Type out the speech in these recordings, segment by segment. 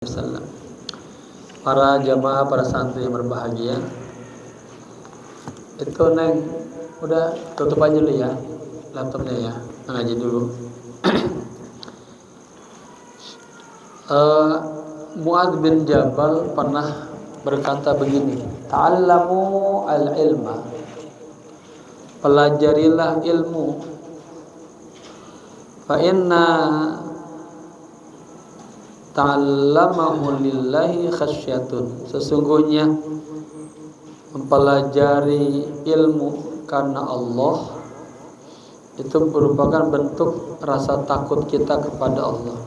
Wasallam. Para jamaah, para santri yang berbahagia, itu Neng udah tutup aja dulu ya laptopnya ya, ngaji dulu. Mu'adz bin Jabal pernah berkata begini, ta'allamu al-ilma, pelajarilah ilmu, fa inna ta'allamahu lillahi khasyatun, sesungguhnya mempelajari ilmu karena Allah itu merupakan bentuk rasa takut kita kepada Allah.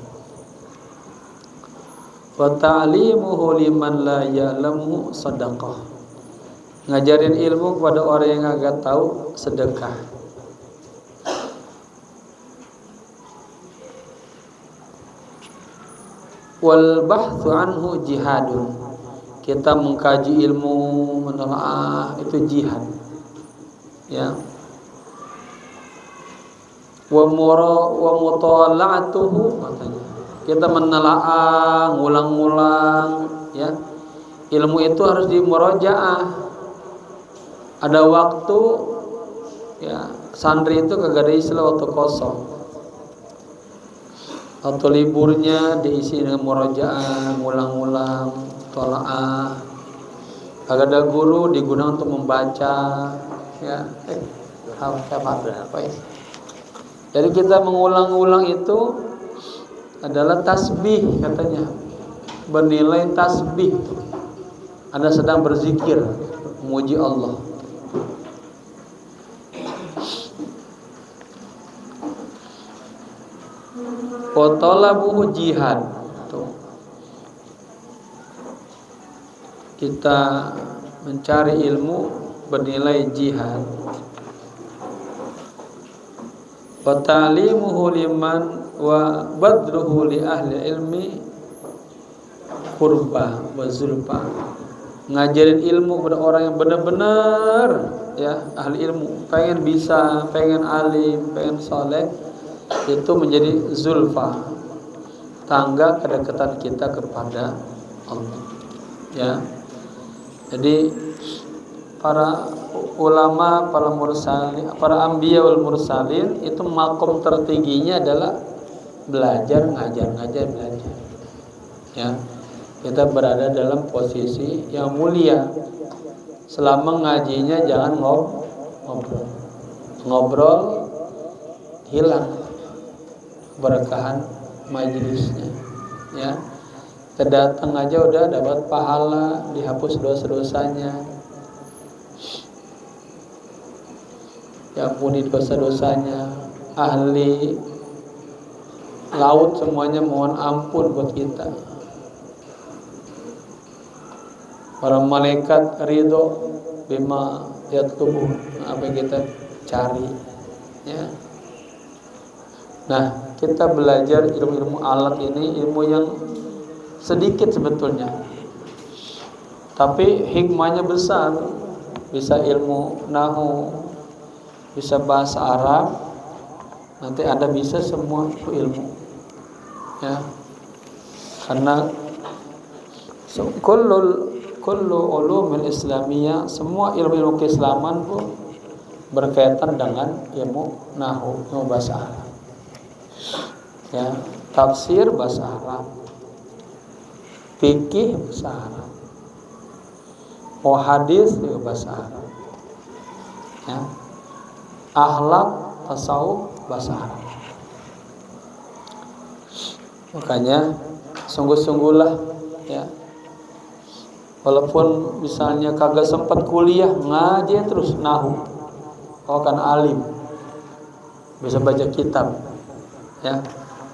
Wa ta'limuhu liman la ya'lamu sadaqah, ngajarin ilmu kepada orang yang agak tahu sedekah. Wal bahthu anhu jihadun, kita mengkaji ilmu, menelaah itu jihad ya. Wa mutala'atuhu, katanya kita menelaah, ngulang-ngulang ya. Ilmu itu harus dimurajaah. Ada waktu ya, santri itu kagak ada istilah waktu kosong atau liburnya diisi dengan murajaah, ngulang-ngulang, tolaah. Agak ada guru digunakan untuk membaca ya. Apa ya? Jadi kita mengulang-ulang itu adalah tasbih, katanya bernilai tasbih. Anda sedang berzikir memuji Allah. Wa talabuhu jihad, tuh. Kita mencari ilmu bernilai jihad. Wa ta'limuhu liman wa badruhu li ahli ilmi qurba wa zulfa, ngajarin ilmu kepada orang yang benar-benar ya ahli ilmu, pengen bisa, pengen alim, pengen soleh, itu menjadi zulfa, tangga kedekatan kita kepada Allah ya. Jadi para ulama, para mursalin, para anbiya wal mursalin itu makom tertingginya adalah belajar, ngajar belajar ya. Kita berada dalam posisi yang mulia. Selama ngajinya jangan ngobrol hilang berkahan majelisnya ya. Kita datang aja udah dapat pahala, dihapus dosa-dosanya, diampuni dosa-dosanya. Ahli laut semuanya mohon ampun buat kita. Para malaikat ridho bima yatlubu, apa yang kita cari ya. Nah, kita belajar ilmu-ilmu alat ini, ilmu yang sedikit sebetulnya, tapi hikmahnya besar. Bisa ilmu nahu, bisa bahasa Arab, nanti Anda bisa semua ilmu ya. Karena kullu ulumil islamiyah, semua ilmu keislaman pun berkaitan dengan ilmu nahu, ilmu bahasa Arab ya. Tafsir bahasa Arab, fikih bahasa Arab, hadis juga bahasa Arab ya. Akhlak, tasawuf bahasa Arab. Makanya sungguh-sungguhlah ya. Walaupun misalnya kagak sempat kuliah, ngaji terus nahu, kau kan alim, bisa baca kitab ya,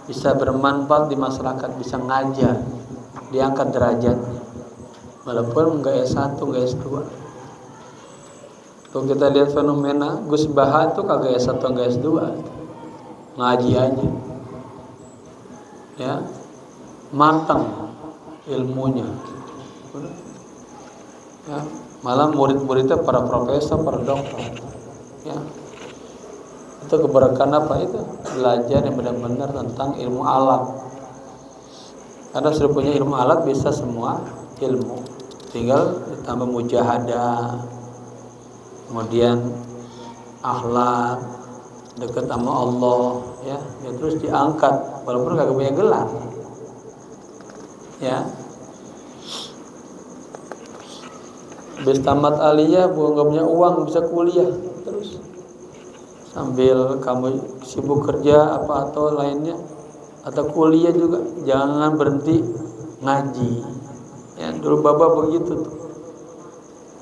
bisa bermanfaat di masyarakat, bisa ngajar, diangkat derajatnya. Walaupun enggak S1, enggak S2. Kalau kita lihat fenomena Gus Baha itu kagak S1, enggak S2, ngaji aja ya, matang ilmunya ya. Malah murid-muridnya para profesor, para dokter ya. Itu keberkahan apa itu? Belajar yang benar-benar tentang ilmu alat Karena sudah punya ilmu alat bisa semua ilmu. Tinggal ditambah mujahadah, kemudian akhlak, dekat sama Allah, ya terus diangkat walaupun kagak punya gelar, ya. Habis tamat aliyah, bukan gak punya uang, bisa kuliah terus sambil kamu sibuk kerja apa atau lainnya, atau kuliah juga jangan berhenti ngaji, ya. Dulu Bapak begitu tuh,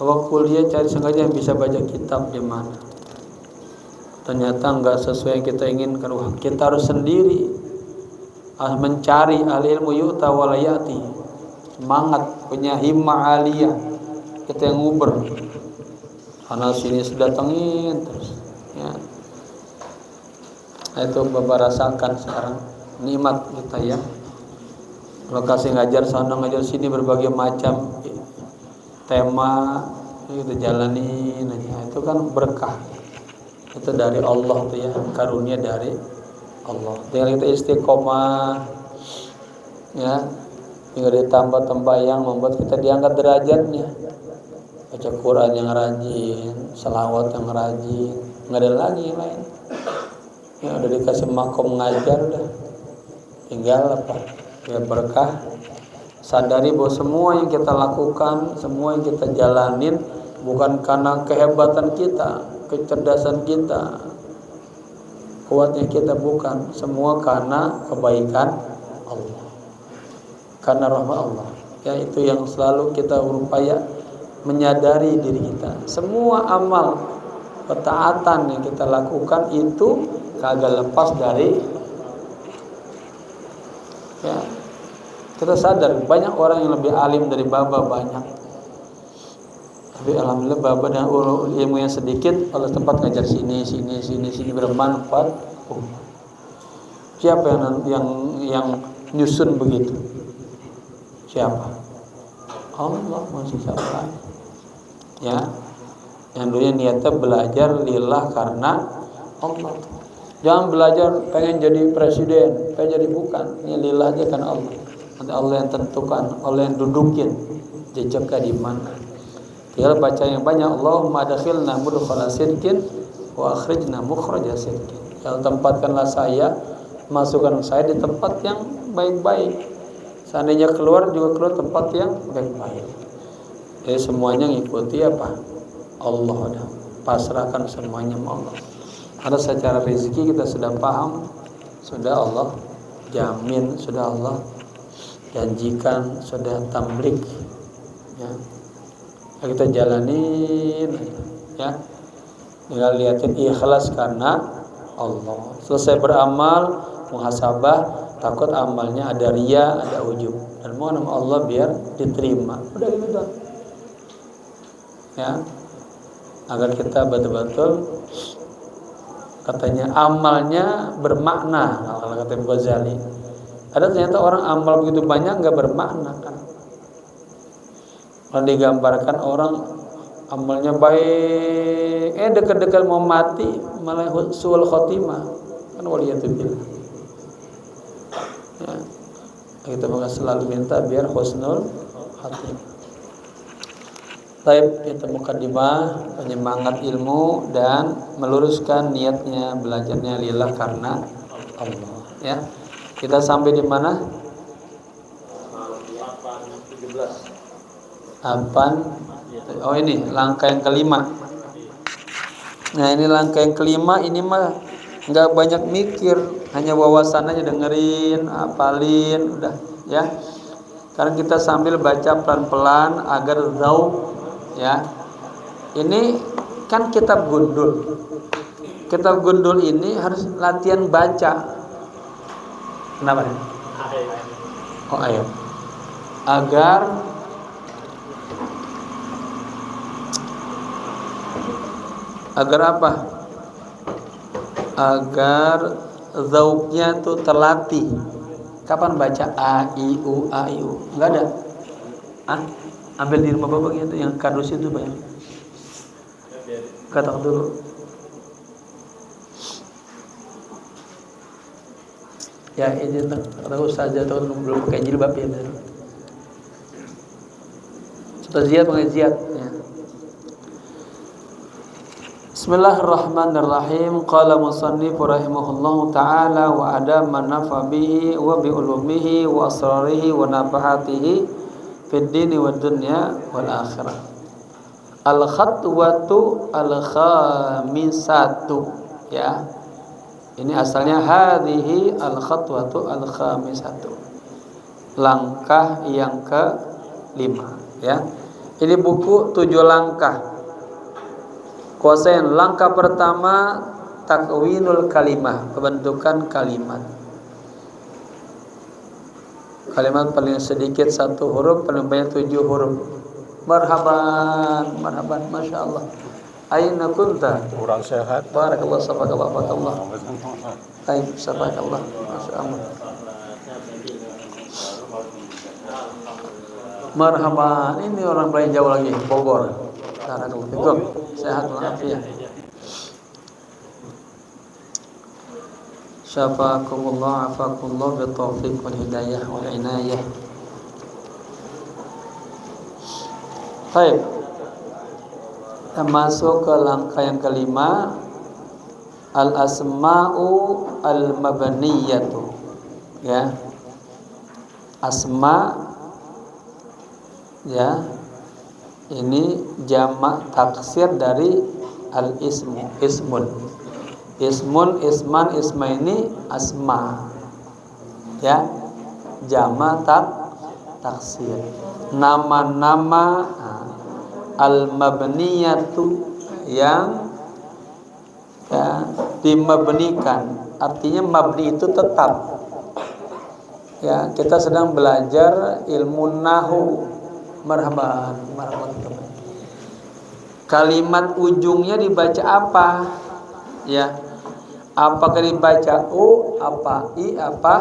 Bapak kuliah cari sengaja yang bisa baca kitab di mana. Ternyata nggak sesuai yang kita inginkan. Wah, kita harus sendiri mencari ahli ilmu yu'ta walayati. Semangat, punya himmah aliyah, kita yang nguber sana sini sedatengin terus, ya. Nah, itu Bapak rasakan sekarang nikmat kita, ya. Lokasi ngajar sana ngajar sini berbagai macam tema kita jalanin aja, itu kan berkah. Itu dari Allah tuh, ya, karunia dari Allah. Tinggal kita istiqomah, ya, tinggal ditambah tembayang membuat kita diangkat derajatnya. Baca Quran yang rajin, selawat yang rajin, nggak ada lagi yang lain. Ya udah dikasih makom ngajar, udah tinggal apa? Ya berkah. Sadari bahwa semua yang kita lakukan, semua yang kita jalanin bukan karena kehebatan kita, kecerdasan kita, kuatnya kita, bukan. Semua karena kebaikan Allah, karena rahmat Allah. Ya, itu yang selalu kita berupaya menyadari diri kita. Semua amal ketaatan yang kita lakukan itu kagak lepas dari, ya. Kita sadar banyak orang yang lebih alim dari Baba, banyak. Tapi alhamdulillah Baba dengan ilmu yang sedikit Allah tempat ngajar sini bermanfaat. Siapa yang nyusun begitu? Siapa? Allah, masih siapa? Ya, yang dulunya niatnya belajar lillah karena Allah. Jangan belajar pengen jadi presiden, pengen jadi, bukan. Ini lillah aja karena Allah. Nanti Allah yang tentukan, Allah yang dudukin jejaknya di mana. Tinggal baca yang banyak. Allahumma adkhilna mudkhala sidqin wa akhrijna mukhraja sidqin. Ya, tempatkanlah saya, masukkan saya di tempat yang baik-baik. Seandainya keluar juga keluar tempat yang baik-baik. Jadi semuanya ngikuti apa? Allah. Pasrahkan semuanya sama Allah. Karena secara rezeki kita sudah paham, sudah Allah jamin, sudah Allah janjikan, sudah tamlik, ya. Kita jalanin, ya. Tinggal lihatin ikhlas karena Allah. Selesai beramal, muhasabah, takut amalnya ada riya, ada ujub, dan mohon sama Allah biar diterima. Udah gitu dong, ya. Agar kita betul-betul, katanya amalnya bermakna. Kalau kata Ghazali, ada ternyata orang amal begitu banyak nggak bermakna, kan? Kalau digambarkan orang amalnya baik, dekat-dekat mau mati malah suul khotimah, kan waliyatubillah. Ya, kita maka selalu minta biar husnul khotimah. Taib, kita mukadimah, penyemangat ilmu dan meluruskan niatnya, belajarnya lillah karena Allah, ya. Kita sampai di mana? 8. Oh, ini langkah yang kelima. Nah, ini langkah yang kelima, ini mah nggak banyak mikir, hanya wawasan aja, dengerin, hafalin, udah, ya. Sekarang kita sambil baca pelan-pelan agar zauq, ya. Ini kan kitab gundul. Kitab gundul ini harus latihan baca. Kenapa? Oh, ayo. Agar apa? Agar zauqnya tuh terlatih. Kapan baca a i u? Enggak ada. Ambil di rumah Bapak gitu, yang kardus itu banyak. Kata dulu. Ya ini tahu saja tahu belum pakai jilbab ya benar. Ustaz Ziyad pakai Ziyad ya. Bismillahirrahmanirrahim. Qala musannif rahimahullahu taala wa adama nafa bihi wa bi ulumihi wa asrarihi wa nafahatihi fid dini wad dunya wal akhirah. Al khatwatu al khamisatu ya. Ini asalnya hadhihi al khatwatu al khamisatu. Langkah yang ke-5 ya. Ini buku 7 langkah. Kuasain langkah pertama takwinul kalimah, pembentukan kalimat. Kalimat paling sedikit 1 huruf, paling banyak 7 huruf. Marhaban, marhaban, masya Allah. Aina kunta? Kurang sehat. Barakallah, sabakallah, barakallah. Baik, sabakallah, masya Allah. Marhaban, ini orang paling jauh lagi, Bogor. Barakallah fikum, sehat walafiat. Syafakumullah, afakumullah, bitaufiq wal hidayah wal inayah. Baik. Kita masuk ke langkah yang ke-5, al-asma'u al-mabniyatu. Ya. Asma ya. Ini jamak taksir dari al-ismu, ismun. Ismun, isman, ismaini, asma. Ya. Jamak taksir. Nama-nama al-mabniyatu yang ya, dimabnikan. Artinya mabni itu tetap. Ya, kita sedang belajar ilmu nahu. Marhaban, marhaban. Kalimat ujungnya dibaca apa? Ya. Apakah dibaca u, apa i, apa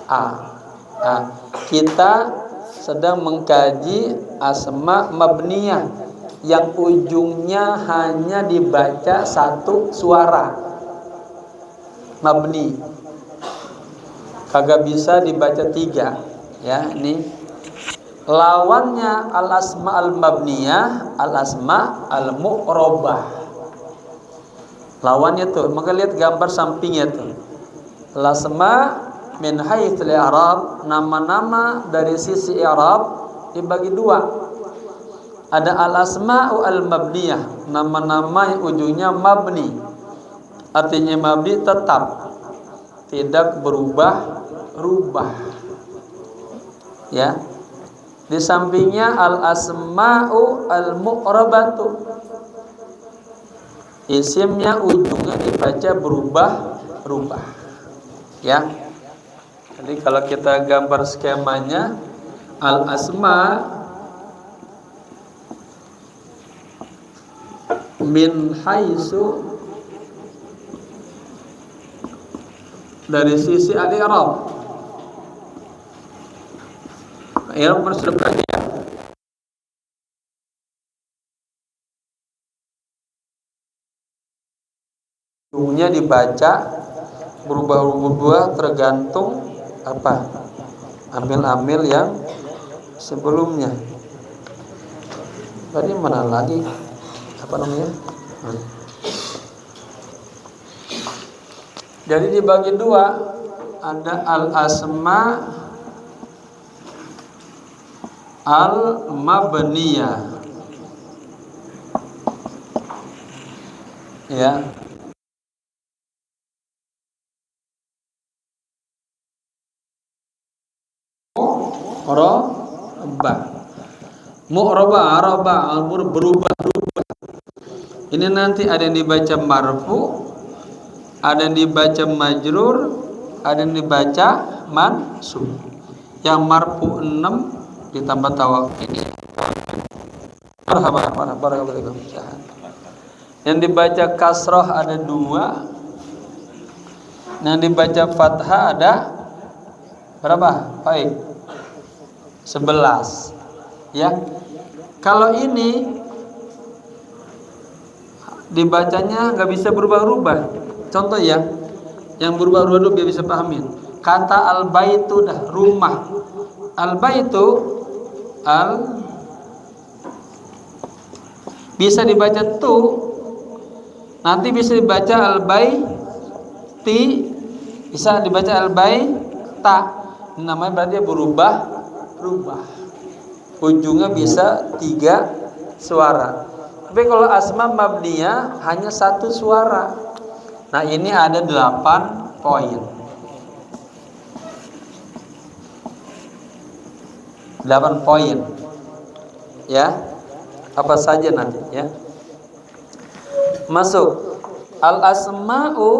a? Nah, kita sedang mengkaji asma mabniyah yang ujungnya hanya dibaca 1 suara, mabni, kagak bisa dibaca 3 ya. Ini lawannya al asma al mabniyah, al asma al mu'rabah. Lawannya tuh, maka lihat gambar sampingnya tuh. Al asma min haitsul i'rab, nama-nama dari sisi i'rab dibagi 2. Ada al-asma'u al-mabniyah, nama-nama yang ujungnya mabni. Artinya mabni tetap, tidak berubah-ubah. Ya. Di sampingnya al-asma'u al-mu'rabatu. Isimnya ujungnya dibaca berubah-ubah. Ya. Jadi kalau kita gambar skemanya, al-asma min haitsu dari sisi al-i'rab. I'rab berseberangan. Ujungnya dibaca berubah-ubah tergantung apa? Amil-amil yang sebelumnya. Tadi mana lagi? Apa namanya? Jadi dibagi 2, ada al-asma al-mabniyah. Ya. Mu'rabah, berubah. Ini nanti ada yang dibaca marfu, ada yang dibaca majrur, ada yang dibaca mansub. Yang marfu 6 ditambah tawakil. Marhaban. Yang dibaca kasroh ada 2. Yang dibaca fathah ada berapa? Baik. 11. Ya. Kalau ini dibacanya nggak bisa berubah-ubah. Contoh ya, yang berubah-ubah dulu biar bisa pahamin. kata al-baitu dah rumah. Al-baitu bisa dibaca tu, nanti bisa dibaca al-baiti, bisa dibaca al-baita. Namanya berarti berubah. Ujungnya bisa 3 suara. Tapi kalau asma mabniyah hanya 1 suara. Nah, ini ada 8 poin. 8 poin. Ya. Apa saja nanti ya. Masuk. Al-asma'u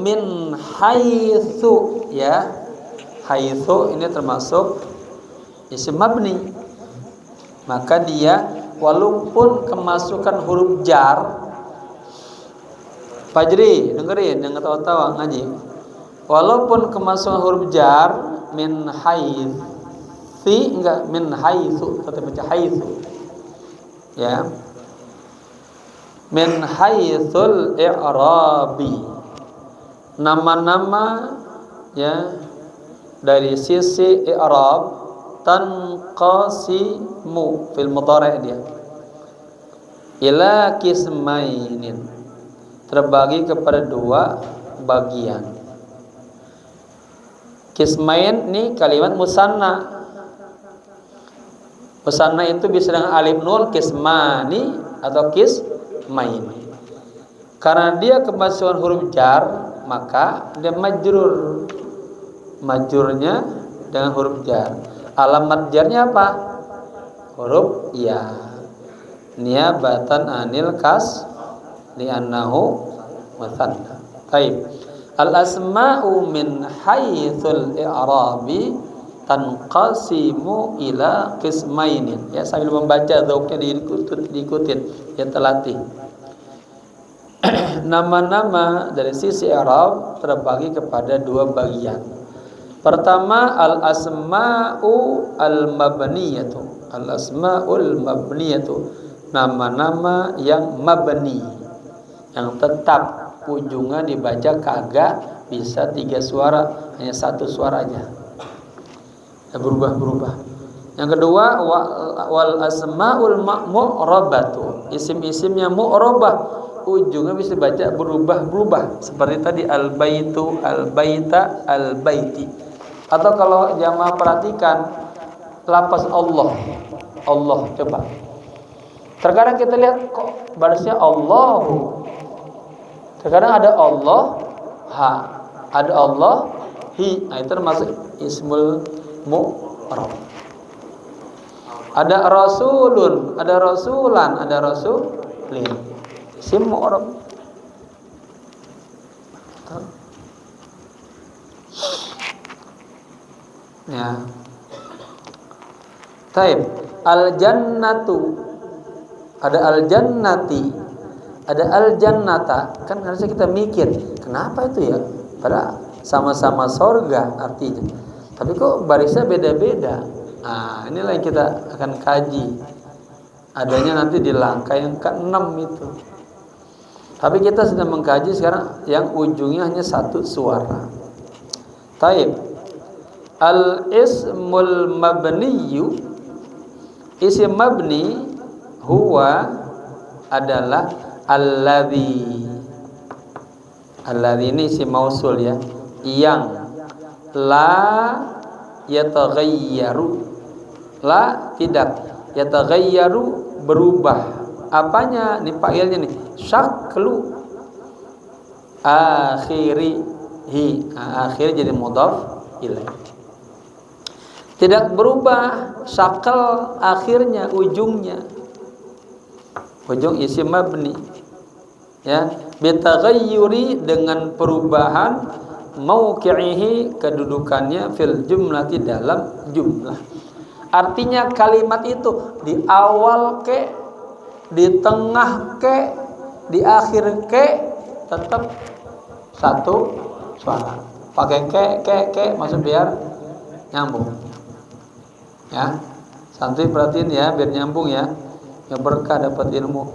min haitsu, ya. Haitsu ini termasuk isim mabni. Maka dia walaupun kemasukan huruf jar, Fajri dengerin, jangan tawa-tawa ngaji. Walaupun kemasukan huruf jar min haitsi, enggak min haitsu, tetap baca haitsu. Ya. Min haitsul i'rabi. Nama-nama ya dari sisi i'rab tanqasimu fil mudhari' dia ila qismainin, terbagi kepada 2 bagian. Qismain ini kalimat musanna. Musanna itu bisa dengan alif nun, qismani atau qismain. Karena dia kemasukan huruf jar, maka dia majrur. Majrurnya dengan huruf jar. Alamat jarnya apa? Huruf ya. Niabatan anil kas li'annahu musanna. Baik. Al-asma'u min haitsul i'rabi tanqasimu ila qismainin. Ya, sambil membaca zauknya diikutin, ya terlatih. Nama-nama dari sisi i'rab terbagi kepada 2 bagian. Pertama, al-asma'u al-mabniyatu. Al-asma'ul mabniyatu, nama-nama yang mabni, yang tetap ujungnya dibaca kagak bisa 3 suara, hanya 1 suara aja. Berubah. Yang kedua, wal asma'ul mu'rabatu, isim-isim yang mu'rabah, ujungnya bisa baca berubah. Seperti tadi al-baitu, al-baita, al-baiti. Atau kalau jamaah perhatikan lafaz Allah, coba. Terkadang kita lihat kok balasnya Allahu. Terkadang ada Allah ha, ada Allah hi. Nah, itu termasuk ismul mu'rab. Ada rasulun, ada rasulan, ada rasulin. Isim mu'rab. Ya. Taib. Al-jannatu. Ada al-jannati. Ada al-jannata. Kan harusnya kita mikir, kenapa itu ya? Padahal sama-sama sorga artinya. Tapi kok barisnya beda-beda. Nah, inilah yang kita akan kaji. Adanya nanti di langkah yang ke-6 itu. Tapi kita sedang mengkaji sekarang yang ujungnya hanya 1 suara. Taib. Al-ismul mabniyu, isim mabni huwa adalah alladzi. Alladzi ini isim mausul ya, yang la yataghayyaru, la tidak, yataghayyaru berubah. Apanya? Ini fa'ilnya nih, syaklu akhirihi. Akhir jadi mudhaf ilaih. Tidak berubah syakal akhirnya, ujungnya. Ujung isim mabni. Ya, bitaghayyuri dengan perubahan mauqi'ihi kedudukannya fil jumlati dalam jumlah. Artinya kalimat itu di awal ke, di tengah ke, di akhir ke tetap 1 suara. Pakai ke maksud biar nyambung. Ya, santri perhatiin ya, biar nyambung ya, yang berkah dapat ilmu.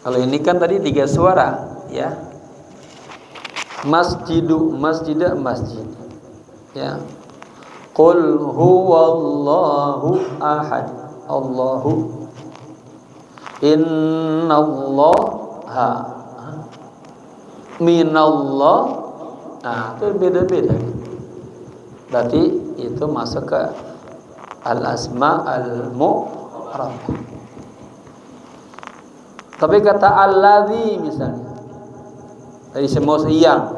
Kalau ini kan tadi 3 suara, ya. Masjidu, masjida, masjid. Ya. Qul huwallahu ahad. Allahu. Innallaha. Minallah. Nah, itu beda-beda. Berarti itu masuk ke al-asma al-mu'rabah. Tapi kata alladzi misalnya, dari semua yang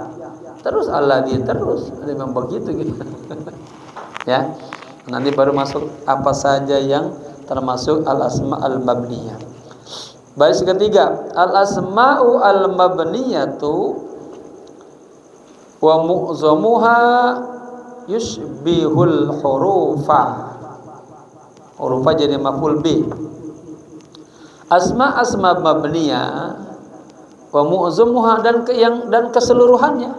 terus alladzi terus, memang begitu gitu. Ya. Nanti baru masuk apa saja yang termasuk al-asma al-mabniyah. Baris ketiga, al-asma'u al-mabniyatu wa mu'zamuha yushbihul hurufa. Hurufa jadi maf'ul bih. Asma mabniyah wa mu'zamuha dan keseluruhannya.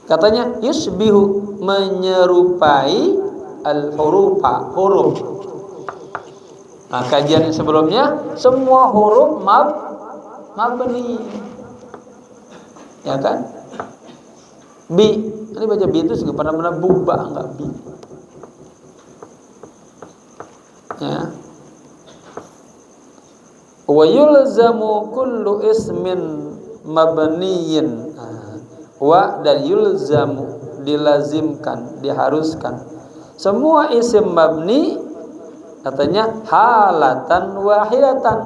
Katanya yushbihu, menyerupai al-hurufa, huruf. Nah, kajian yang sebelumnya semua huruf mabni. Ya kan? Bi, ini baca bi itu juga benar-benar buba, enggak bi. Ya. Wa yulzamu kullu ismin mabniyin. Wa dan yulzamu, dilazimkan, diharuskan. Semua isim mabni katanya halatan wahidatan.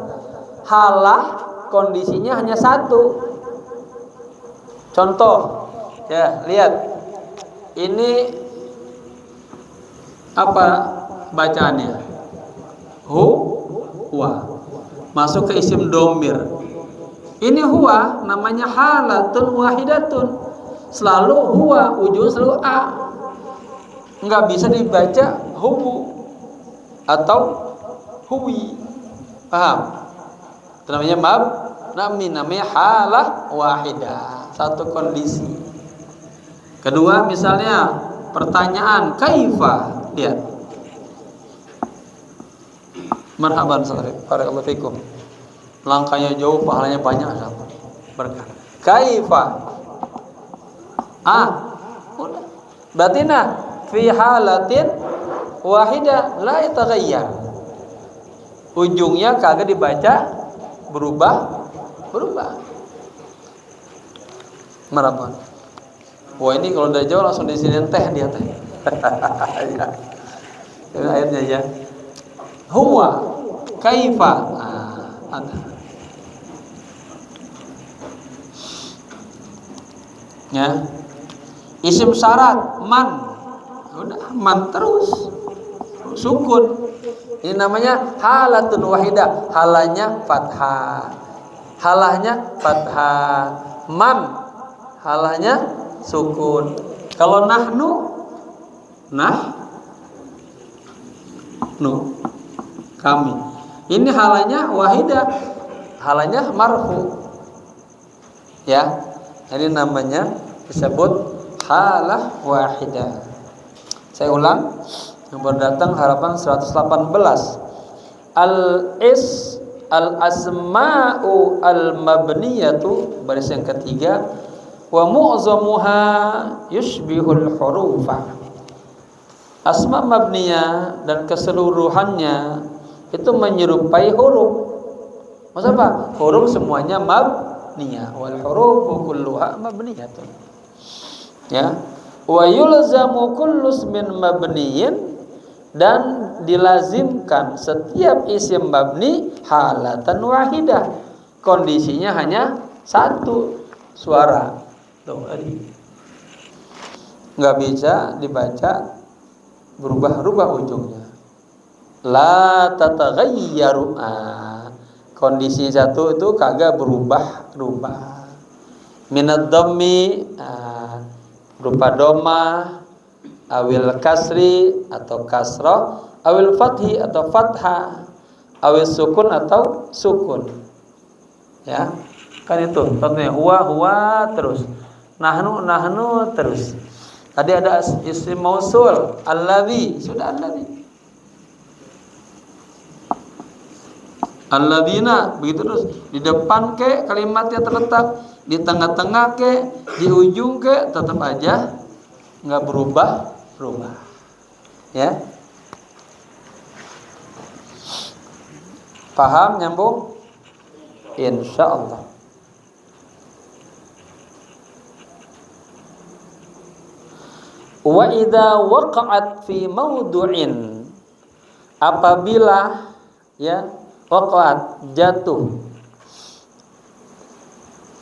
Halah kondisinya hanya satu. Contoh, ya, lihat. Ini apa bacaannya? Huwa. Masuk ke isim domir. Ini huwa namanya halatun wahidatun. Selalu huwa, ujung selalu a. Enggak bisa dibaca hubu atau huwi. Paham? Itu namanya namanya halah wahidah, satu kondisi. Kedua, misalnya pertanyaan kaifa, lihat. Marhaban saudara, barakallahu fikum. Langkahnya jauh, pahalanya banyak, berkah. Kaifa? Udah. Berarti fi halatin wahidah la yataghayyar. Ujungnya kagak dibaca berubah. Marhaban. Wah, ini kalau dari jauh langsung disini teh dia teh. Ya. Ini airnya ya. Huwa kaifa. Ada. Ya. Isim syarat man. Udah man terus. Sukun. Ini namanya halatun wahidah. Halanya fathah. Halahnya fathah. Man halahnya sukun. Kalau nahnu kami. Ini halanya wahidah. Halanya marfu. Ya. Ini namanya disebut halah wahidah. Saya ulang. Yang berdatang harapan 118. Al-asma'u al-mabniyatu, baris yang ketiga, wa mu'zamuha yushbihul hurufa. Asma mabniyah dan keseluruhannya itu menyerupai huruf. Maksud apa? Huruf semuanya mabniyah, wal hurufu kulluha mabniyatun. Ya. Wa yulzamu kullu ismin mabniyin, dan dilazimkan setiap isim mabni halatan wahidah. Kondisinya hanya satu, suara. Tuh, nggak bisa dibaca berubah-ubah ujungnya. La tataghayyaru. Kondisi satu itu kagak berubah-ubah. Minad dhammi, berupa doma, awil kasri atau kasrah, awil fathi atau fathah, awil sukun atau sukun. Ya, kan itu contohnya huwa terus, nahnu terus. Tadi ada isim mausul alladzi, sudah alladzi. Alladzina, begitu terus. Di depan ke kalimatnya terletak, di tengah-tengah ke, di ujung ke, tetap aja nggak berubah. Ya, paham, nyambung? Insya Allah. Wa idza waqa'at fi mawdu'in, apabila ya waqa'at jatuh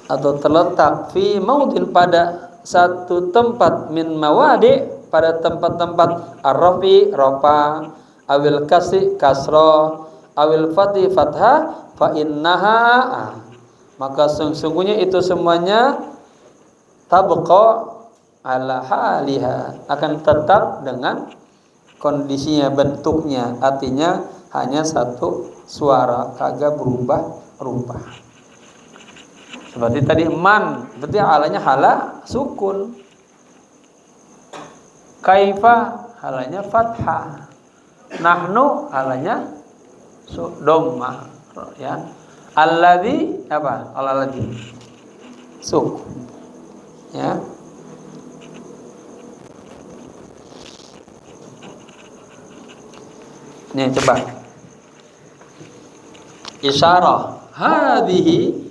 atau terletak fi maudin pada satu tempat min mawadi, pada tempat-tempat ar-rafi rafa, awil kasri kasra, awil fati fathah, fa innaha, maka sesungguhnya itu semuanya tabqa ala haliha, akan tetap dengan kondisinya, bentuknya, artinya hanya satu suara, kagak berubah. Seperti tadi man, berarti alanya hala sukun. Kaifa halanya fathah. Nahnu halanya dhammah, ya. Alladzi apa? Alladzi sukun. Ya. Nih coba. Isyarah hadhihi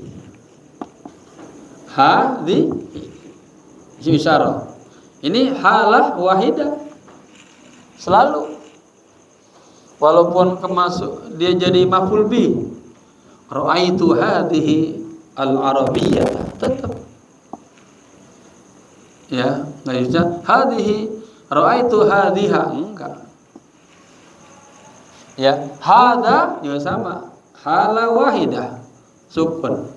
isyarah. Ini halah wahidah selalu. Walaupun kemasuk dia jadi maf'ul bi. Ra'aitu hadhihi al-arabiyyah, tetap. Ya, enggak bisa hadhihi ra'aitu hadhiha, enggak. Ya, hada juga sama. Hala wahidah sukun.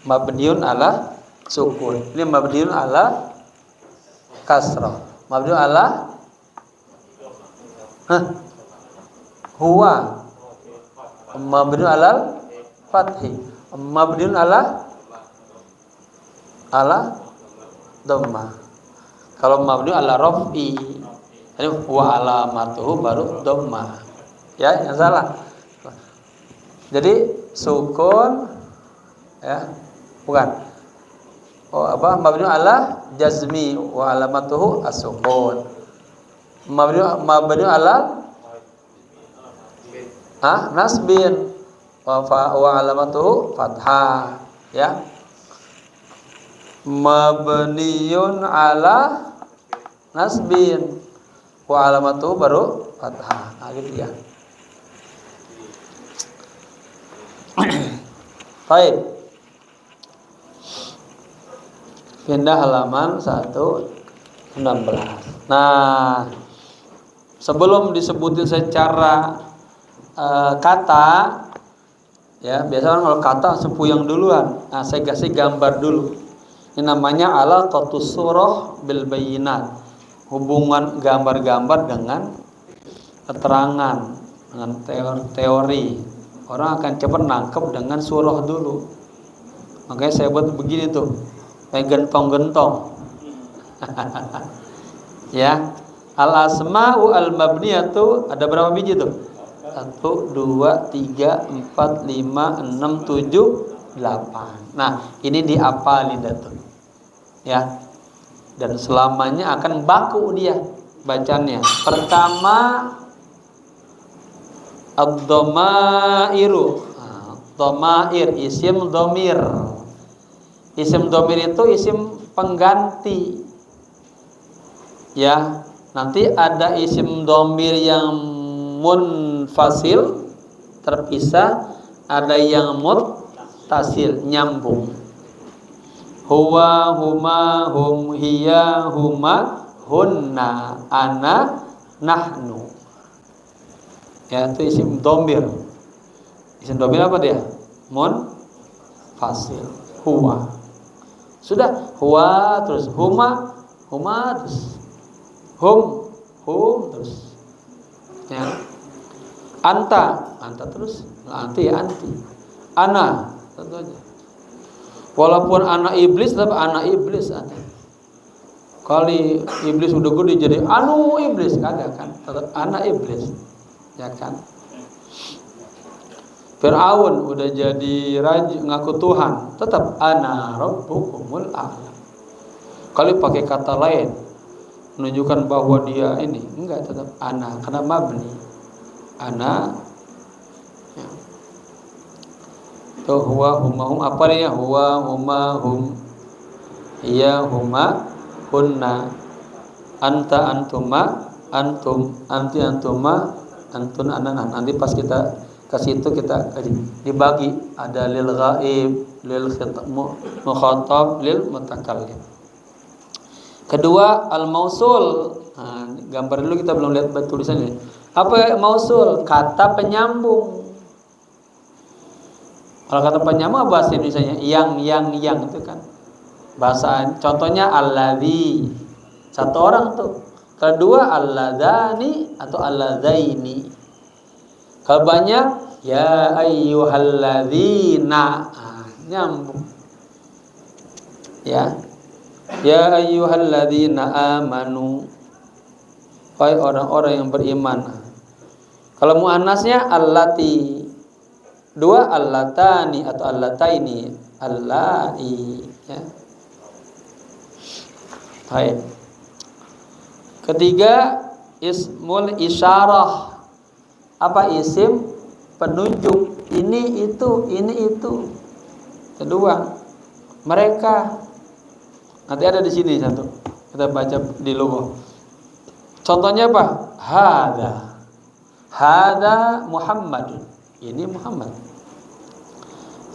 Mabniun ala sukun. Ini mabniun ala kasrah. Mabniun ala huwa. Mabniun ala fathi. Mabniun ala dhammah. Kalau mabniun ala raf'i, ini huwa alamatuhu baru dhammah. Ya, yang salah. Jadi sukun, ya, bukan. Oh, apa? Mabniun ala jazmi wa alamatuhu as-sukun. Mabniun ala nasbin wa alamatuhu fathah, ya. Mabniun ala nasbin wa alamatuhu baru fathah. Nah, gitu ya. Baik. Pindah halaman 116. Nah, sebelum disebutin secara kata, ya biasanya kalau kata sepuyang duluan. Nah, saya kasih gambar dulu. Ini namanya alaqatus surah bil bayyinat. Hubungan gambar-gambar dengan keterangan, dengan teori. Orang akan cepat nangkep dengan surah dulu. Makanya saya buat begini tuh, kayak gentong-gentong. Ya, al asma'u al mabniyatu ada berapa biji tuh? 1, 2, 3, 4, 5, 6, 7, 8. Nah, ini diapalin tuh. Ya. Dan selamanya akan baku dia bacanya. Pertama ad-dhamairu. Dhamair, isim dhamir. Isim dhamir itu isim pengganti. Ya, nanti ada isim dhamir yang munfasil, terpisah, ada yang muttasil, nyambung. Huwa, huma, hum, hiya, huma, hunna, ana, nahnu. Ya, itu isim dhamir. Isim dhamir apa dia? Munfasil. Huwa. Sudah, huwa terus huma, huma terus hum, terus. Ya. Anta terus. Anti, ana, tentu aja. Walaupun anak iblis, tetap anak iblis ada. Kali iblis udah gede jadi anu iblis, kagak kan? Tetap anak iblis, ya kan? Fir'aun udah jadi raja ngaku Tuhan, tetap ana rabbukumul a'la. Kalau pakai kata lain menunjukkan bahwa dia ini, enggak, tetap ana, karena mabni. Ana ya. Tuh huwa huma hum, apa ya? Huwa huma hum, iya huma hunna, anta antuma antum, anti antuma antun anan. Nanti pas kita ke situ kita dibagi, ada lil ghaib, lil mukhatab, lil mutakallim. Kedua al mausul. Nah, gambar dulu, kita belum lihat tulisannya. Apa mausul? Kata penyambung. Kalau kata penyambung bahasa Indonesianya yang itu kan. Bahasa contohnya alladzi, satu orang tuh. Kedua alladzani atau alladzaini. Kalau banyak ya ayyuhalladzina, nyambung. Ya. Ya ayyuhalladzina amanu, wahai orang-orang yang beriman. Kalau muannasnya allati, dua allatani atau allataini, allai ya. Baik. Ketiga ismul isyarah. Apa? Isim penunjuk, ini itu. Kedua mereka, nanti ada di sini satu, kita baca di logo. Contohnya apa? Hada Muhammad, ini Muhammad.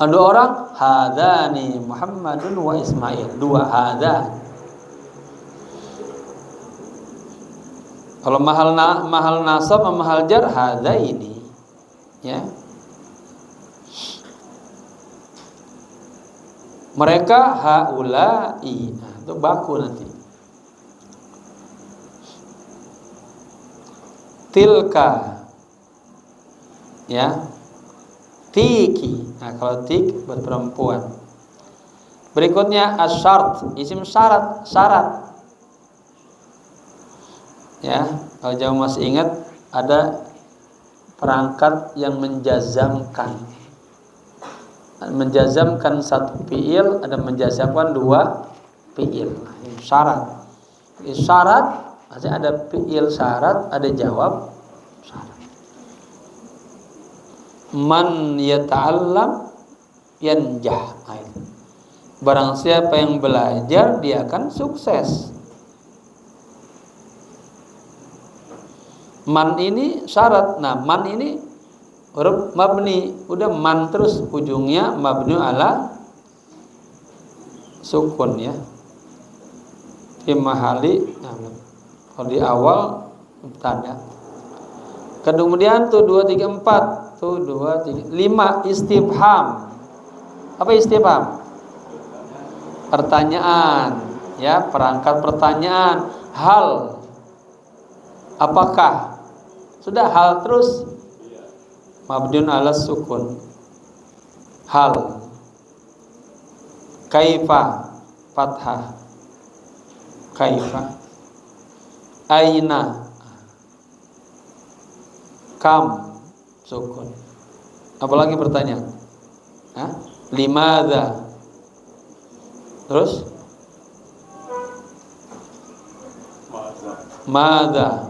Ada orang hadani Muhammadun wa Ismail, dua hada. Kalau mahal nasab sama mahal jar, hada ini ya. Mereka haulai, nah, itu baku nanti. Tilka ya, tiki. Nah, kalau tik buat perempuan. Berikutnya asyart, isim syarat. Ya, kalau jauh masih ingat, ada perangkat yang menjazamkan satu fiil, ada menjazamkan dua fiil. Syarat. Syarat artinya ada fiil syarat, ada jawab syarat. Man yata'allam yanjah. Barang siapa yang belajar, dia akan sukses. Man ini syarat. Nah, man ini huruf mabni, udah man terus, ujungnya mabni ala sukun ya. Fi mahali, nah, kalau di awal mubtada. Kemudian tuh 2 3 4, tuh 2 3 5 istifham. Apa istifham? Pertanyaan ya, perangkat pertanyaan. Hal, apakah? Sudah, hal terus mabniun ala sukun. Hal. Kaifa, fathah. Kaifa. Aina, kam, sukun. Apalagi pertanyaan? Limadza. Terus madza.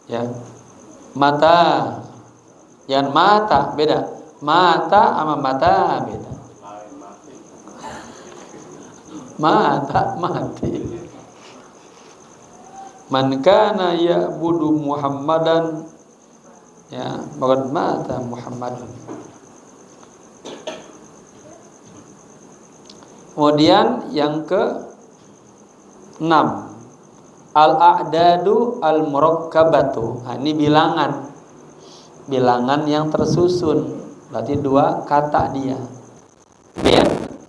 Ya. Mata. Yang mata beda. Mata sama mata beda. Mata mati. Man kana ya'budu Muhammadan, ya, maka mata Muhammadan. Kemudian yang ke-6, al-a'dadu al-murakkabatu. Nah, ini bilangan yang tersusun, berarti dua kata dia.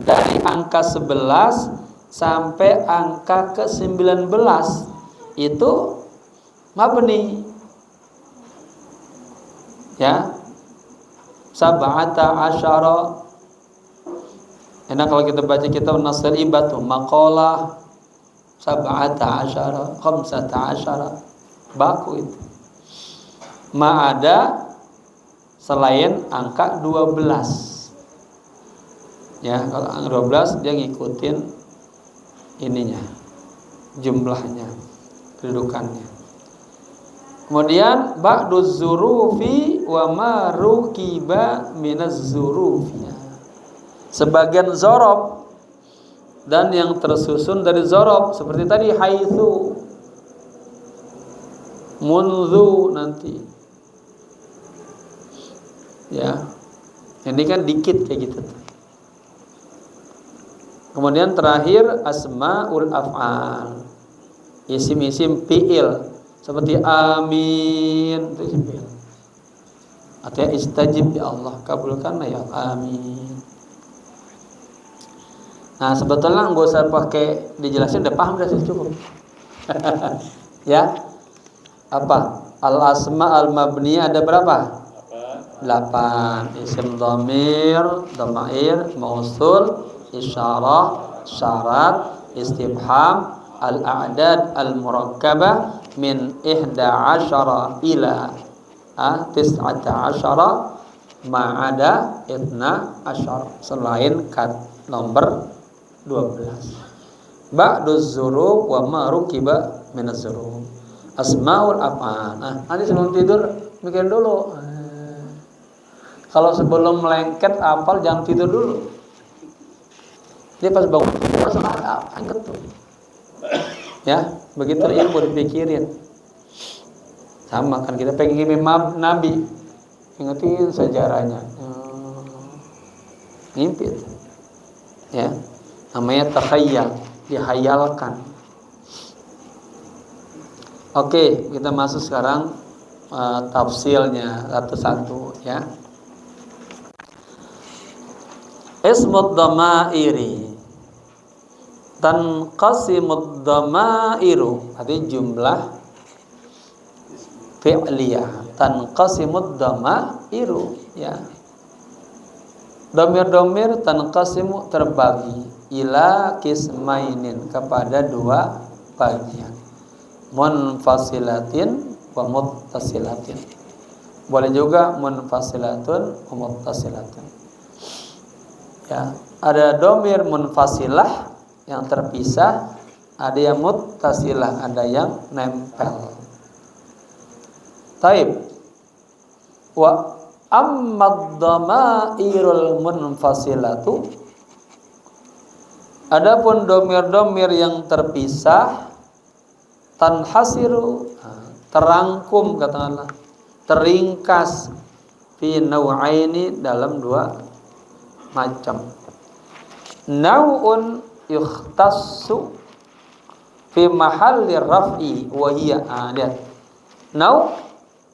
Dari angka 11 sampai angka ke-19 itu mabni ya. Sab'ata asyara. Enak kalau kita baca kitab Nasr Ibatu, maqalah sab'ata asyara, khamsata asyara, baku itu. Ma ada 1 selain angka 12. Ya, kalau angka 12 dia ngikutin ininya, jumlahnya, kedudukannya. Kemudian ba'duz zurufi wa ma rukiba minaz zurufi. Sebagian zorob dan yang tersusun dari zorob seperti tadi haitsu, munzu nanti. Ya. Ini kan dikit kayak gitu. Kemudian terakhir asmaul af'al. Isim-isim fi'il seperti amin itu isim fi'il. Artinya istajib ya Allah, kabulkanlah ya Allah. Amin. Nah, sebetulnya nggak usah pakai dijelasin, udah paham, udah cukup. Ya. Apa? Al-asma al-mabniyah ada berapa? 8. Isim dhamir, dhamair, mausul, isyarah, syarat, istifham, al-a'dad al-murakkabah min 11 ila 19 ma'ada 12 selain nomor 12. Ba'duz zurub wa ma rukiba minaz zurub. Asmaul af'al. Nah, nanti sebelum tidur mikir dulu. Kalau sebelum melengket hafal jangan tidur dulu. Dia pas bangun langsung angkat tuh. Ya, begitu ya buat dipikirin. Sama kan kita pengen ngimpi Nabi. Ingetin sejarahnya. Ngimpi. Ya. Namanya takhayyal, dihayalkan. Oke, kita masuk sekarang tafsilnya satu-satu ya. Ismud dhamairi tanqasimud dhamairu, artinya jumlah fi'liyah. Tanqasimud dhamairu ya. Domir-domir tanqasimu terbagi ila kismainin kepada 2 bagian. Munfasilatin wa muttasilatin. Boleh juga munfasilatun wa muttasilatin. Ya, ada domir munfasilah yang terpisah, ada yang muttasilah, ada yang nempel. Taib. Wa ammad dhamairul munfasilatu, adapun domir-domir yang terpisah, tanhasiru, terangkum katakanlah, teringkas, fi nau'aini, dalam 2 macam. Nau'un yukhtassu fi mahalli raf'i wa hiya lihat. Nau'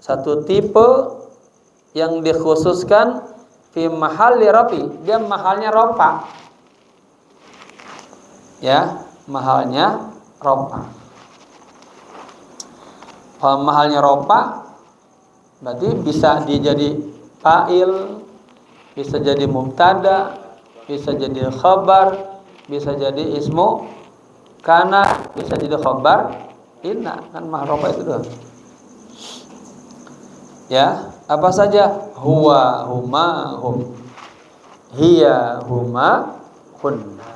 satu tipe yang dikhususkan fi mahalli raf'i, dia mahalnya rofa. Ya, mahalnya rofa. Kalau mahalnya rofa berarti bisa dia jadi fa'il, bisa jadi mubtada, bisa jadi khabar, bisa jadi ismu kana, bisa jadi khabar inna, kan mahal rofa itu doang. Ya, apa saja? Huwa, huma, hum. Hiya, huma, hunna.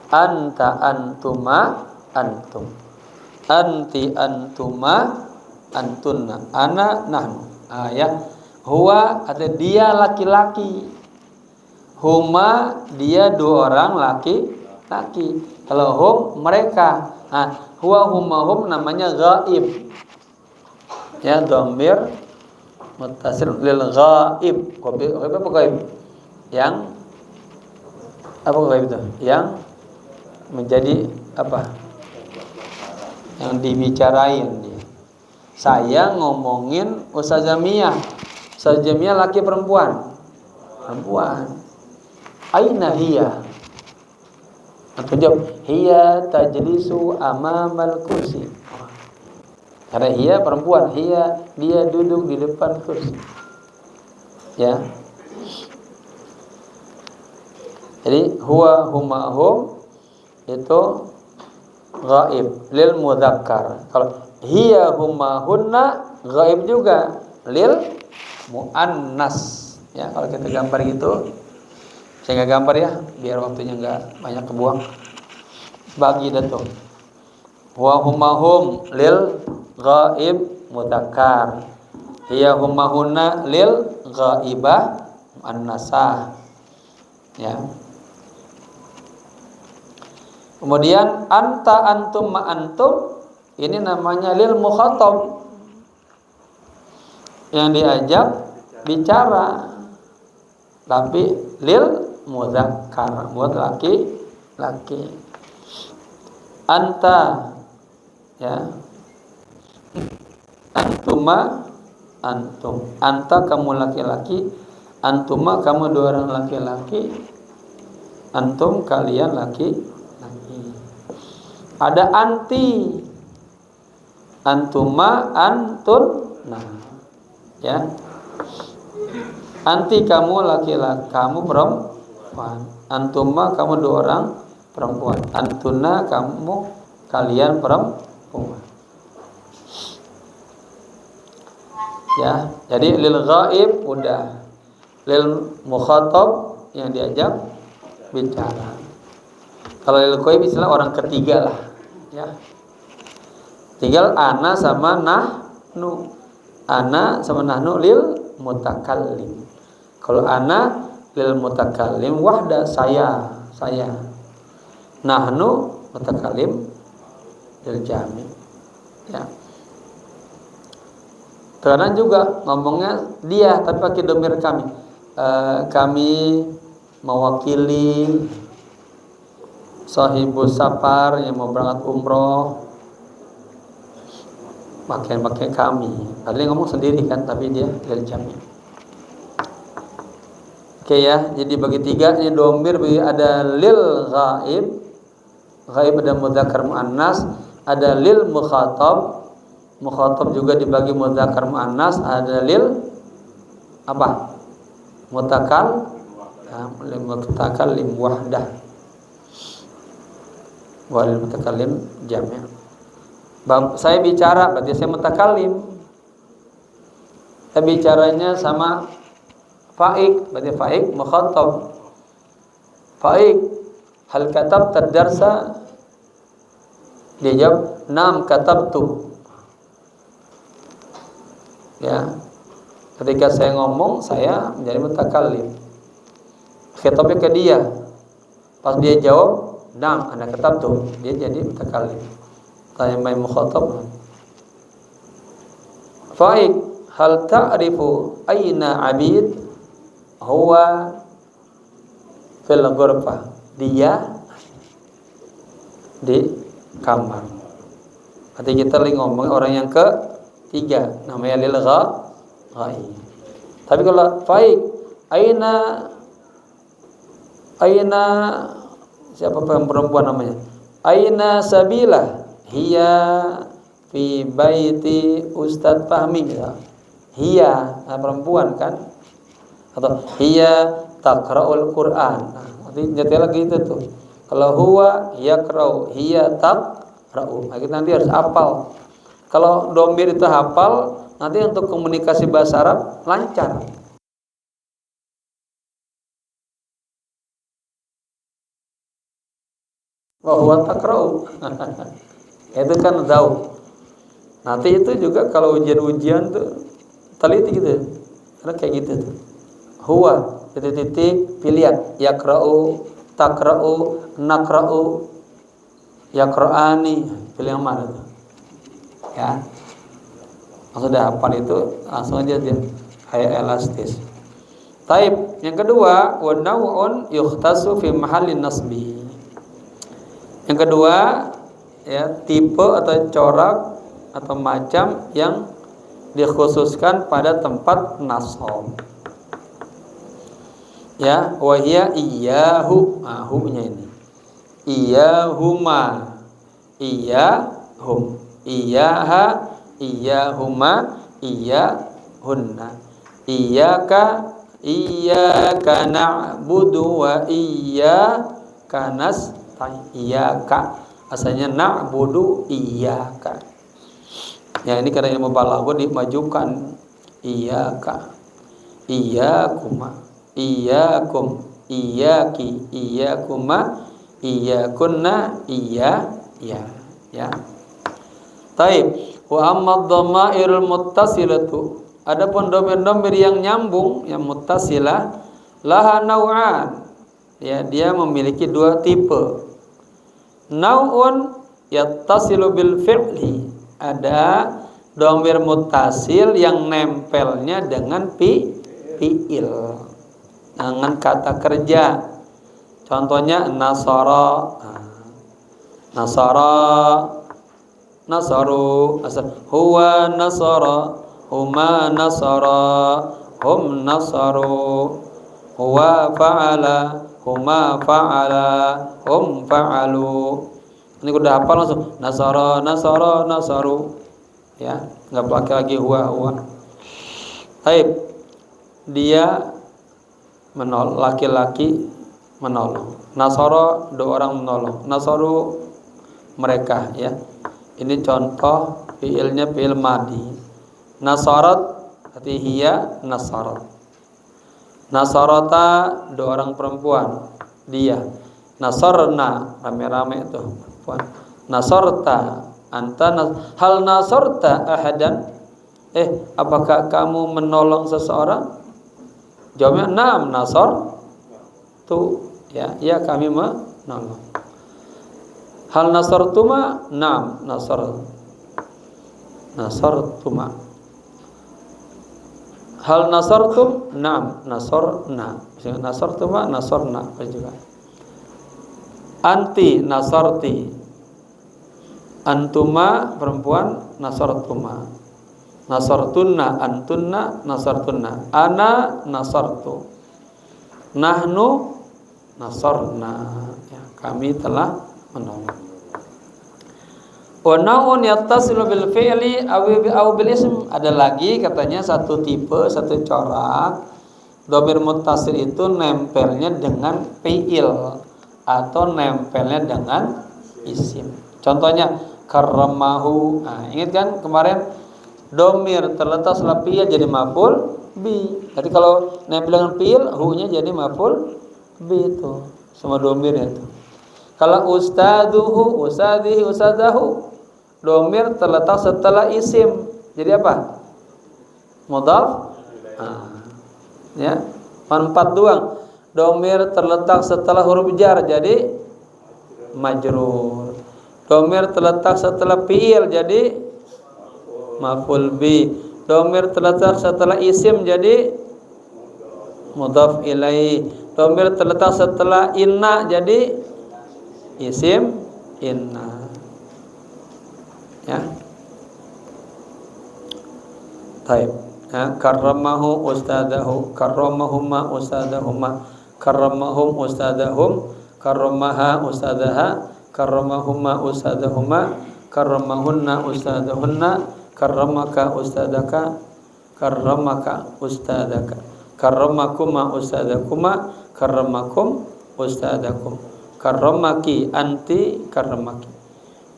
Anta, antuma, antum. Anti, antuma, antunna. Ana, nahnu. Ya. Huwa artinya dia laki-laki. Huma dia 2 orang laki-laki. Kalau hum mereka. Huwa, huma, hum namanya ghaib. Ya, dhamir muttasil lil ghaib. Ghaib apa ghaib? Yang apa ghaib itu? Yang menjadi apa? Yang dibicarain dia. Saya ngomongin Ustazah Mia. Ustazah Mia laki perempuan? Perempuan. Aina hiya? Atau jawab, hiya tajlisu amamal kursi. Karena hiya perempuan, hiya dia duduk di depan kursi. Ya. Jadi huwa, huma, hum itu ghaib lil mudzakkar. Kalau hiya, huma, hunna ghaib juga lil muannas. Ya, kalau kita gambar gitu, saya nggak gambar ya, biar waktunya nggak banyak kebuang. Bagi dah tuh. Wa humahum lil ghaib mudzakkar. Hiya humahuna lil ghaibah muannasah. Ya. Kemudian anta antum ma antum ini namanya lil mukhatab. Yang diajak bicara. Tapi lil mudzakkar buat laki-laki. Anta ya. Antuma antum. Anta kamu laki-laki, antuma kamu dua orang laki-laki, antum kalian laki-laki. Ada anti. Antuma antun. Nah, ya. Anti kamu laki-laki, kamu perempuan. Antuma kamu dua orang perempuan. Antuna kamu kalian perempuan. Ya, jadi lil ghaib udah. Lil mukhatab yang diajak bicara. Kalau lil ghaib istilah orang ketiga lah, ya. Tinggal ana sama nahnu. Ana sama nahnu lil mutakallim. Kalau ana lil mutakallim wahda saya. Nahnu mutakallim lil jami'. Ya. Karena juga ngomongnya dia tapi pakai domir kami. Kami mewakili sahibus safar yang mau berangkat umroh. Pakai kami. Padahal ngomong sendiri kan, tapi dia lil jami'. Oke ya, jadi bagi tiga ini domir ada lil ghaib. Ghaib ada mudzakkar muannas, ada lil mukhatab. Mukhatab juga dibagi mudzakkar muannas, ada lil apa? Mutakallim wahdah. Wal mutakallim jami'. Saya bicara berarti saya mutakallim. Saya bicaranya sama faik, berarti faik mukhatab. Faik, hal katabta darsa? Dia jawab, "Naam katabtu." Ya. Ketika saya ngomong, saya menjadi mutakallim. Khitabnya ke dia. Pas dia jawab, "Naam ana katabtu." Dia jadi mutakallim. Tanya mai mukhatab. Faik, hal ta'rifu aina 'abid? Huwa fil ghurfah. Dia di kamar. Berarti kita lagi ngomong orang yang ketiga, namanya lil ghaib. Tapi kalau faik, aina siapa perempuan namanya? Aina sabila? Hiya fi baiti Ustadz Fahmi. Hiya perempuan kan? Atau hiya taqra'ul Qur'an. Nanti nyetel lagi itu tuh. Kalau huwa yaqra'u, hiya taqra'u. Nah, kita nanti harus hafal. Kalau domir itu hafal, nanti untuk komunikasi bahasa Arab lancar. Wa huwa taqra'u. Itu kan jauh. Nanti itu juga kalau ujian-ujian tuh teliti gitu. Karena kayak gitu tuh. Huwa titik pilihan yaqra'u, taqra'u, naqra'u, yaqra'ani, pilih yang mana tuh? Ya. Kalau sudah hafal itu langsung aja dia kayak elastis. Taib, yang kedua, wa naw'un yukhtasu fi mahallin nasbi. Yang kedua, ya, tipe atau corak atau macam yang dikhususkan pada tempat nasab. Ya, wahia iyyahu, hu-nya ini. Iyyahuma, iyyahum, iyyaha, iyyahuma, iyyahunna. Iyyaka na'budu wa iyyaka nasta'in. Iyyaka asalnya na'budu iyyaka. Ya, ini karena ilmu balaghah dimajukan iyyaka. Iyyakuma, iyyakum, iyyaki, iyyakuma, iyyakunna, ya. Taib. Wa amma dhamairul muttasilatu, adapun domir-domir yang nyambung, yang muttasilah, laha nau'an. Ya, dia memiliki dua tipe. Nau'un yattasilu bil fi'li, ada domir muttasil yang nempelnya dengan fi'il, dengan kata kerja. Contohnya nasara, nasaru, huwa nasara, huma nasara, hum nasaru, huwa fa'ala, huma fa'ala, hum fa'alu. Ini udah hafal langsung. Nasara, nasaru. Ya, nggak pakai lagi huwa. Taib. Dia menolong, laki-laki menolong. Nasara, dua orang menolong. Nasaru, mereka, ya. Ini contoh fiilnya fiil madi. Nasarat, arti hiya nasarat. Nasarata, dua orang perempuan, dia. Nasarna, rame-rame itu perempuan. Nasarta, anta, hal nasarta ahadan, apakah kamu menolong seseorang? Jawabnya na'am nasar tu, ya kami menolong. Hal nasartuma, na'am nasartuma. Hal nasartum, na'am nasarna. Nasartuma, nasarna juga. Anti nasarti, antuma perempuan, nasartuma. Nasartunna, antunna, nasartunna. Ana nasartu, nahnu nasarna, ya, kami telah menolong. Wa naun yattasilu bil fi'li aw bil ism, ada lagi katanya satu tipe, satu corak dhamir muttasil itu nempelnya dengan fi'il atau nempelnya dengan isim. Contohnya karramahu. Nah, ingat kan kemarin dhamir terletak setelah fi'il jadi maf'ul bi. Jadi kalau nempel dengan fi'il, hu-nya jadi maf'ul bi itu. Semua dhamirnya itu. Kalau ustaduhu, usadihi, usadahu, dhamir terletak setelah isim. Jadi apa? Mudhaf. Ya, empat doang. Dhamir terletak setelah huruf jar jadi majrur. Dhamir terletak setelah fi'il jadi maf'ul bi. Dhamir terletak setelah isim jadi mudhaf ilaih. Dhamir terletak setelah inna jadi isim inna. Ya. Baik. Ya, karramahu ustadahu, karramahuma ustadahuma, karramahum ustadahum, karramaha ustadaha, karramahuma ustadahuma, karramahunna ustadahunna, karramaka ustadaka, karramaka ustadaka, karramakuma ustadakuma, karramakum ustadakum, karramaki anti, karramaki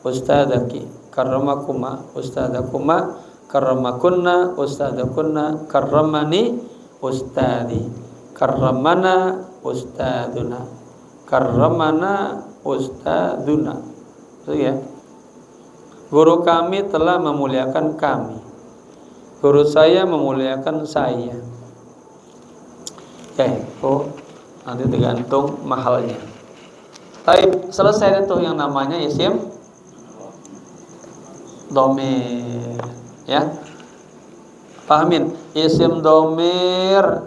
ustadaki, karramakuma ustadakuma, karramakunna ustadakunna, karramani ustadi, karramana ustaduna, karramana ustaduna. Itu ya. Guru kami telah memuliakan kami. Guru saya memuliakan saya. Nanti tergantung mahalnya. Tapi selesai itu yang namanya isim dhamir. Ya, pahamin, isim dhamir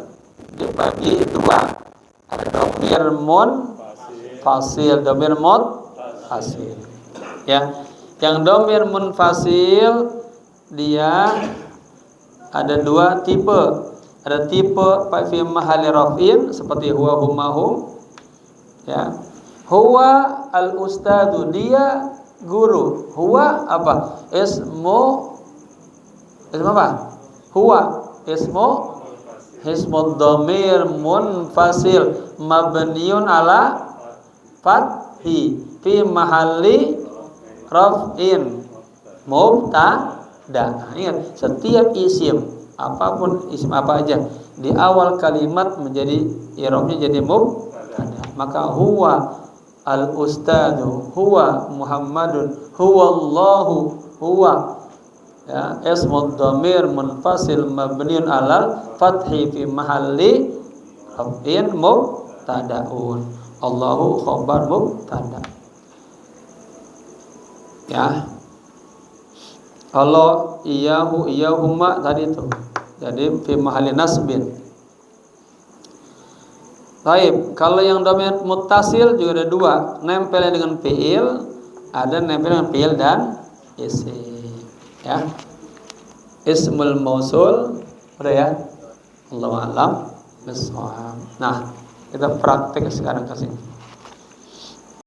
dibagi dua. Ada dhamir munfasil, dhamir muttasil. Ya, yang dhamir munfasil dia ada dua tipe. Ada tipe fi mahalli raf'in seperti huwa, huma, hum. Ya, huwa al ustadu, dia guru. Huwa apa? Ismu apa? Huwa ismu dhamir munfasil mabniun ala fathi fi mahalli raf'in mubtada. Ingat, setiap isim apapun, isim apa aja di awal kalimat menjadi i'rabnya jadi mubtada. Maka huwa al-ustadu, huwa Muhammadun, huwa Allahu, huwa ya ismud dhamir munfasil mabniun alal fathi fi mahalli raf'in mubtadaun. Allahu khabar mubtada. Ya. Kalau iyahu iyahuma tadi itu jadi fi mahalli nasbin. Baik, kalau yang dhamir muttasil juga ada dua, nempelnya dengan fiil, ada nempel dengan fiil dan isim. Ya. Ismul mausul, udah ya. Allahu a'lam bishawab. Nah, kita praktek sekarang ke sini.